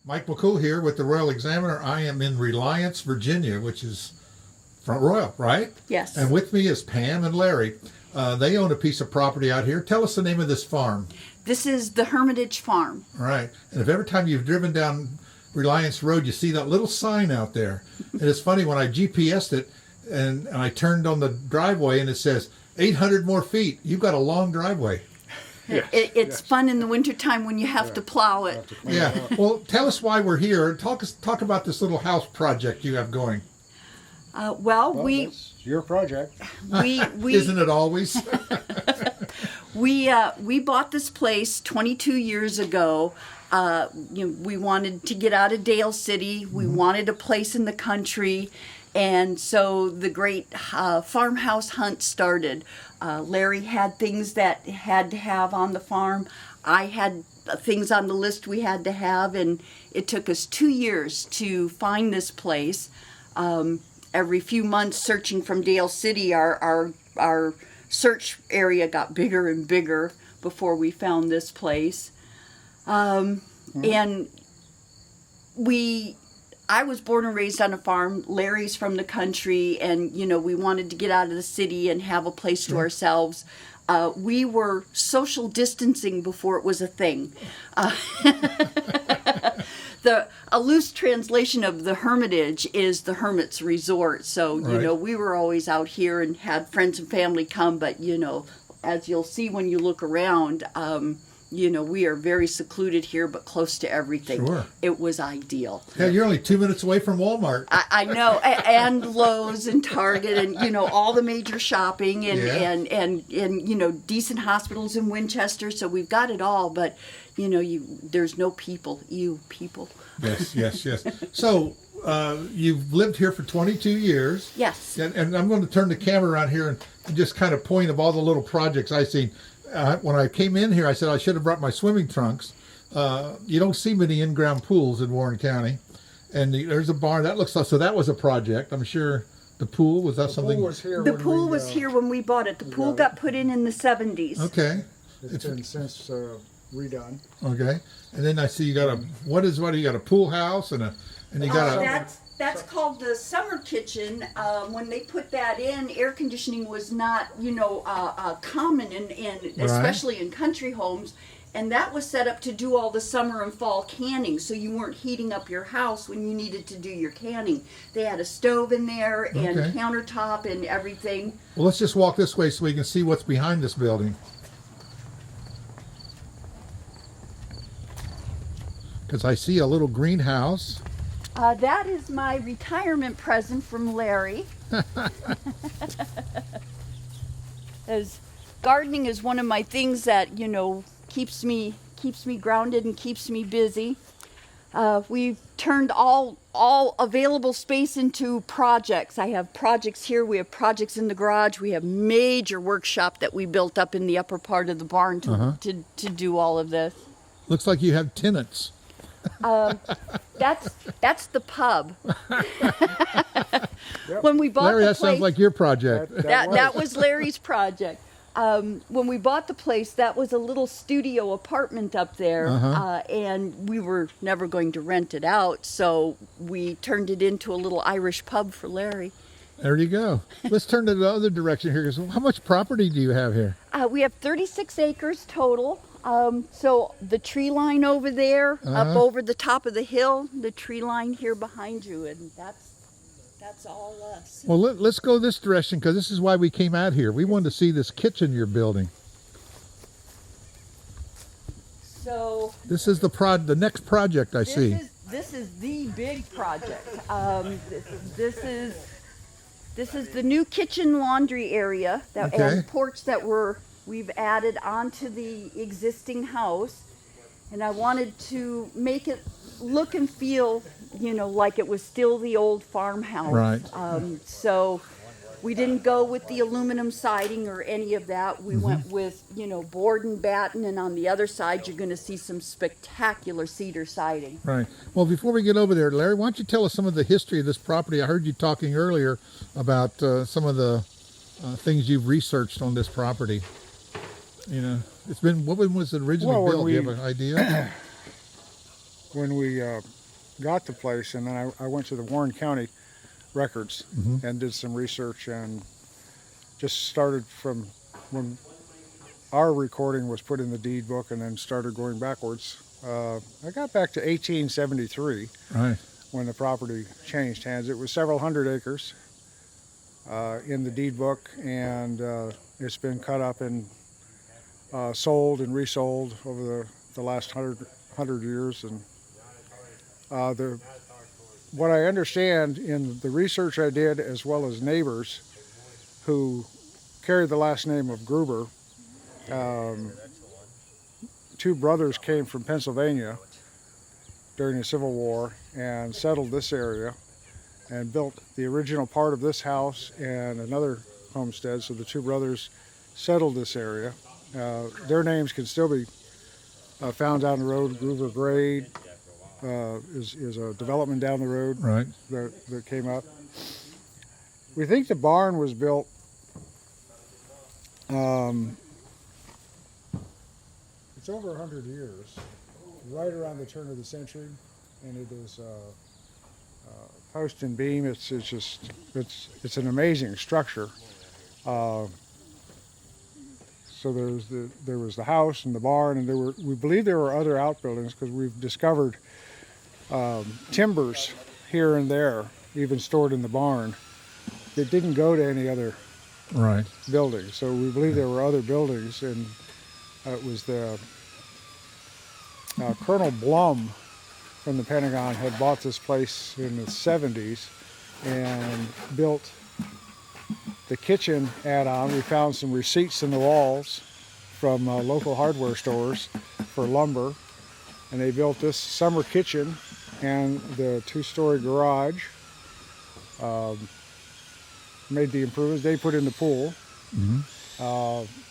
Mike McCool here with the Royal Examiner. I am in Reliance, Virginia, which is Front Royal, right? Yes. And with me is Pam and Larry. They own a piece of property out here. Tell us the name of this farm. This is the Hermitage Farm. All right. And if every time you've driven down Reliance Road, you see that little sign out there. And it's funny, when I GPSed it and I turned on the driveway and it says 800 more feet. You've got a long driveway. Yes. It's fun in the wintertime when you have to plow it. Yeah. Well, tell us why we're here. Talk about this little house project you have going. It's your project. we Isn't it always? we bought this place 22 years ago. We wanted to get out of Dale City. We wanted a place in the country. And so the great farmhouse hunt started. Larry had things that had to have on the farm. I had things on the list we had to have, and it took us 2 years to find this place. Every few months, searching from Dale City, our search area got bigger and bigger before we found this place. And I was born and raised on a farm. Larry's from the country, and we wanted to get out of the city and have a place to ourselves. We were social distancing before it was a thing. A loose translation of the Hermitage is the Hermit's Resort. So, we were always out here and had friends and family come. But, as you'll see when you look around, we are very secluded here, but close to everything. Sure. It was ideal. Yeah, you're only 2 minutes away from Walmart. I know, and Lowe's and Target and, all the major shopping and decent hospitals in Winchester. So we've got it all, but, there's no people. People. Yes. So you've lived here for 22 years. Yes. And I'm going to turn the camera around here and just kind of point of all the little projects I've seen. When I came in here, I said I should have brought my swimming trunks. You don't see many in-ground pools in Warren County. And there's a barn. That looks like, so that was a project. I'm sure the pool, was that something? The pool was here when we bought it. The pool got put in the 70s. Okay. It's been since redone. Okay. And then I see you got you got a pool house and you got a... That's called the summer kitchen. When they put that in, air conditioning was not, common, especially in country homes. And that was set up to do all the summer and fall canning, so you weren't heating up your house when you needed to do your canning. They had a stove in there and countertop and everything. Well, let's just walk this way so we can see what's behind this building. Because I see a little greenhouse. That is my retirement present from Larry. As gardening is one of my things that, keeps me grounded and keeps me busy. We've turned all available space into projects. I have projects here. We have projects in the garage. We have major workshop that we built up in the upper part of the barn to do all of this. Looks like you have tenants. That's the pub. Yep. When we bought Larry, the that place, sounds like your project. that was Larry's project. When we bought the place, that was a little studio apartment up there, and we were never going to rent it out, so we turned it into a little Irish pub for Larry. There you go. Let's turn to the other direction here. So how much property do you have here? We have 36 acres total. So the tree line over there, up over the top of the hill, the tree line here behind you, and that's all us. Well, let's go this direction, because this is why we came out here. We wanted to see this kitchen you're building. So this is the next project I see. This is the big project. This is the new kitchen laundry area and porch that we've added onto the existing house, and I wanted to make it look and feel, like it was still the old farmhouse. Right. So we didn't go with the aluminum siding or any of that. We went with, board and batten, and on the other side you're going to see some spectacular cedar siding. Right. Well, before we get over there, Larry, why don't you tell us some of the history of this property? I heard you talking earlier about some of the things you've researched on this property. It's been, when was it originally built? Do you have an idea? when we got the place, and then I went to the Warren County records and did some research, and just started from when our recording was put in the deed book, and then started going backwards. I got back to 1873 Right. when the property changed hands. It was several hundred acres in the deed book, and it's been cut up and sold and resold over the last 100 years. And what I understand in the research I did, as well as neighbors who carried the last name of Gruber, two brothers came from Pennsylvania during the Civil War and settled this area and built the original part of this house and another homestead. So the two brothers settled this area. Their names can still be found down the road. Gruber Grade is a development down the road, Right. that came up. We think the barn was built it's over 100 years, right around the turn of the century, and it is post and beam. It's an amazing structure. So there was the house and the barn, and we believe there were other outbuildings, because we've discovered timbers here and there, even stored in the barn, that didn't go to any other Right. building. So we believe there were other buildings, and it was the Colonel Blum from the Pentagon had bought this place in the 70s and built the kitchen add-on. We found some receipts in the walls from local hardware stores for lumber, and they built this summer kitchen and the two-story garage. Made the improvements. They put in the pool.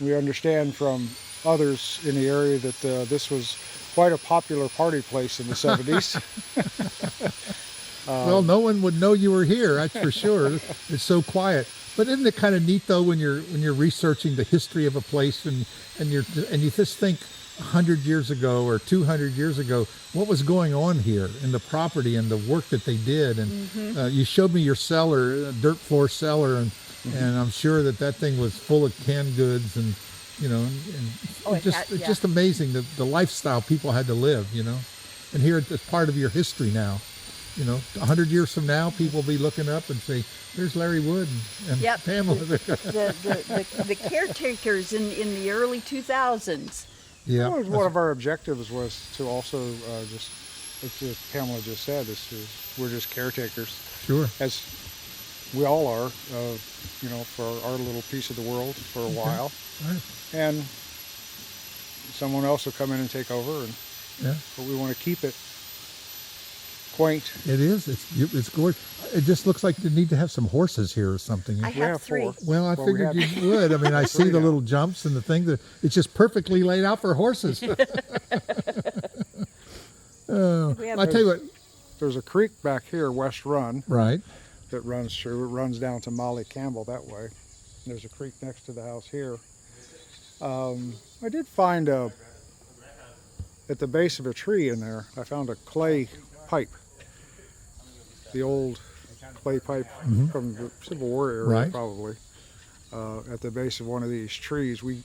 We understand from others in the area that this was quite a popular party place in the 70s. Well, no one would know you were here, that's for sure. It's so quiet. But isn't it kind of neat though when you're researching the history of a place, and you just think 100 years ago or 200 years ago, what was going on here in the property and the work that they did. And you showed me your cellar, dirt floor cellar, and I'm sure that thing was full of canned goods, and it's just amazing the lifestyle people had to live, and here it's part of your history now. 100 years from now, people will be looking up and say, "There's Larry Wood and Pamela." The caretakers in the early 2000s. Yeah. Well, one of our objectives was to also just, as Pamela just said, we're just caretakers. Sure. As we all are, for our little piece of the world for a while. Right. And someone else will come in and take over, but we want to keep it quaint. It is. It's gorgeous. It just looks like you need to have some horses here or something. I have 3. 4. Well, I Well, figured you would. I mean, I see the little jumps and the thing that it's just perfectly laid out for horses. I tell you what. There's a creek back here, West Run, Right. that runs through. It runs down to Molly Campbell that way. There's a creek next to the house here. I did find at the base of a tree in there, I found a clay pipe. The old clay pipe from the Civil War era, Right. probably, at the base of one of these trees. We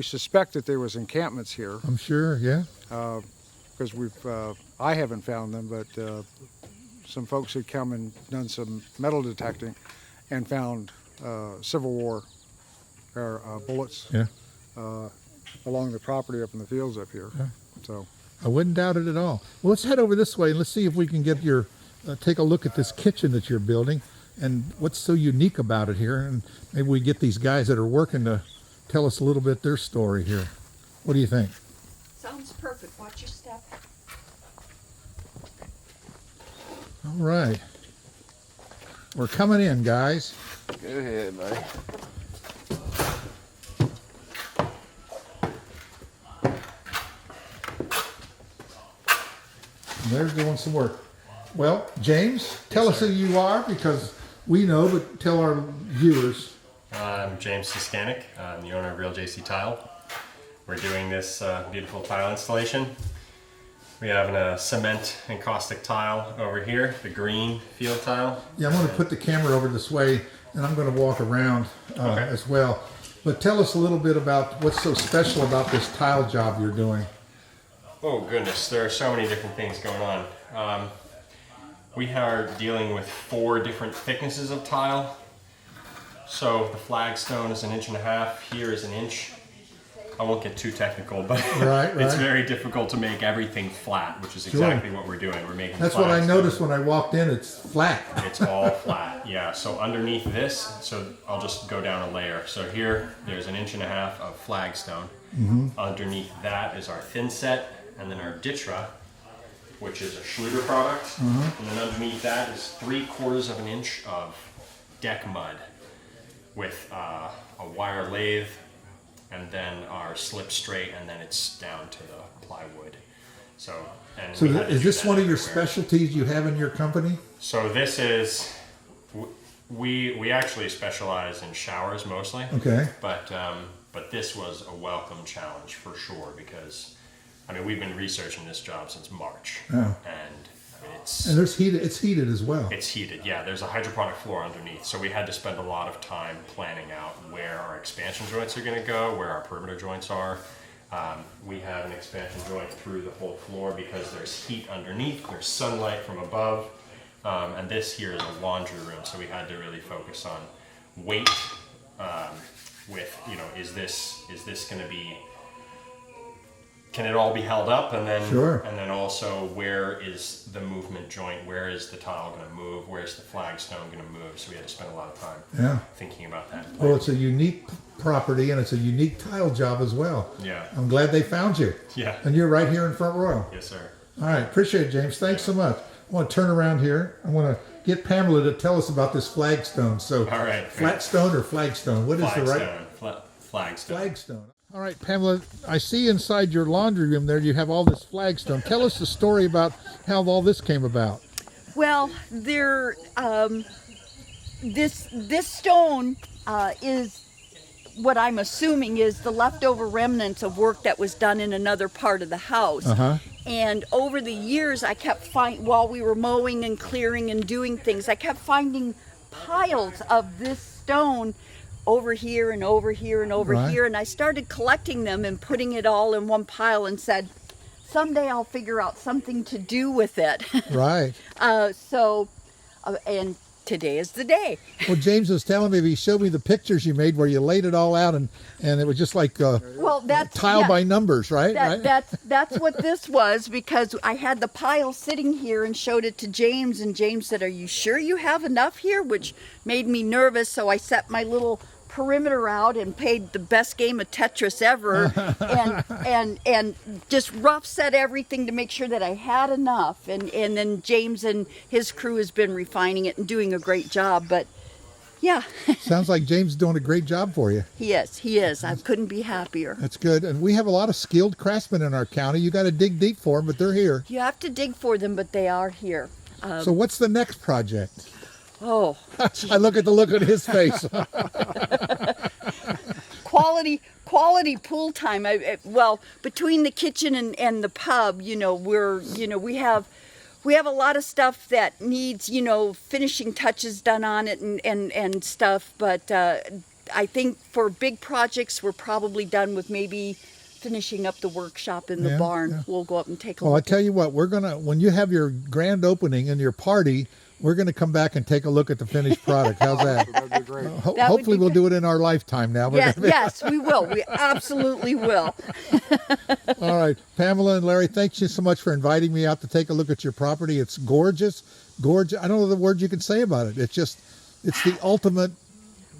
suspect that there was encampments here, I'm sure. Yeah. because I haven't found them, but some folks had come and done some metal detecting and found Civil War bullets Yeah. along the property up in the fields up here. Yeah. So I wouldn't doubt it at all. Well, let's head over this way and let's see if we can get take a look at this kitchen that you're building and what's so unique about it here. And maybe we get these guys that are working to tell us a little bit their story here. What do you think? Sounds perfect. Watch your step. All right. We're coming in, guys. Go ahead, buddy. They're doing some work. Well, James, tell us who you are, because we know, but tell our viewers. I'm James Scenic. I'm the owner of Real JC Tile. We're doing this beautiful tile installation. We have a cement and caustic tile over here, the green field tile. Yeah, I'm going to put the camera over this way, and I'm going to walk around as well. But tell us a little bit about what's so special about this tile job you're doing. Oh goodness, there are so many different things going on. We are dealing with 4 different thicknesses of tile. So the flagstone is 1.5 inches, here is 1 inch. I won't get too technical, but Right. it's very difficult to make everything flat, which is exactly what we're doing. We're making That's what I flagstone. noticed when I walked in. It's flat. It's all flat, yeah. So underneath this, so I'll just go down a layer. So here, there's 1.5 inches of flagstone. Underneath that is our thin set, and then our ditra, which is a Schluter product. And then underneath that is 3/4 of an inch of deck mud with a wire lathe, and then our slip straight, and then it's down to the plywood. So we had to Is do this that one of your everywhere. specialties you have in your company? So this is, we actually specialize in showers mostly. Okay. But this was a welcome challenge for sure, because I mean we've been researching this job since March, Oh. and I mean, And there's heated. It's heated as well. it's heated. Yeah, there's a hydroponic floor underneath, so we had to spend a lot of time planning out where our expansion joints are going to go, where our perimeter joints are. We have an expansion joint through the whole floor because there's heat underneath, there's sunlight from above, and this here is a laundry room, so we had to really focus on weight. With, you know, is this going to be, can it all be held up, and then Sure. and then also where is the movement joint, where is the tile going to move, where's the flagstone going to move? So we had to spend a lot of time thinking about that. Well, it's a unique property, and it's a unique tile job as well. Yeah. I'm glad they found you. Yeah. And you're right here in Front Royal. Yes, sir. All right. Appreciate it, James. Thanks so much. I want to turn around here. I want to get Pamela to tell us about this flagstone. So, All right. flatstone or flagstone? What is the right? Flagstone. Flagstone. All right, Pamela, I see inside your laundry room there you have all this flagstone. Tell us the story about how all this came about. Well, this stone is what I'm assuming is the leftover remnants of work that was done in another part of the house. And over the years, I kept while we were mowing and clearing and doing things, I kept finding piles of this stone over here and over here and over Right. here, and I started collecting them and putting it all in one pile and said, someday I'll figure out something to do with it. Right. And today is the day. Well, James was telling me, he showed me the pictures you made where you laid it all out, and it was just like Well, that's tile yeah, by numbers, right? Right? That's what this was, because I had the pile sitting here and showed it to James, and James said, "Are you sure you have enough here?" Which made me nervous, so I set my little perimeter out and played the best game of Tetris ever, and just rough set everything to make sure that I had enough. And then James and his crew has been refining it and doing a great job. But yeah, Sounds like James is doing a great job for you. he is. I couldn't be happier. That's good. And we have a lot of skilled craftsmen in our county. You got to dig deep for them, but they're here. You have to dig for them, but they are here. So what's the next project? Oh, I look at the look on his face. quality pool time. Well, between the kitchen and the pub, we have a lot of stuff that needs, finishing touches done on it and stuff. But I think for big projects, we're probably done with maybe finishing up the workshop in the barn. Yeah. We'll go up and take a Well, I look. tell you what, when you have your grand opening and your party, we're going to come back and take a look at the finished product. How's that? That'd be great. That would Hopefully be we'll good. do it in our lifetime now. Yes, we will. We absolutely will. All right. Pamela and Larry, thank you so much for inviting me out to take a look at your property. It's gorgeous. Gorgeous. I don't know the word you can say about it. It's the ultimate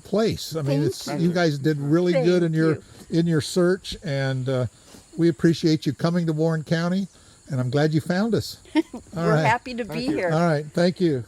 place. I mean, you guys did really good in your search, and we appreciate you coming to Warren County, and I'm glad you found us. We're happy to be here. All right. Thank you.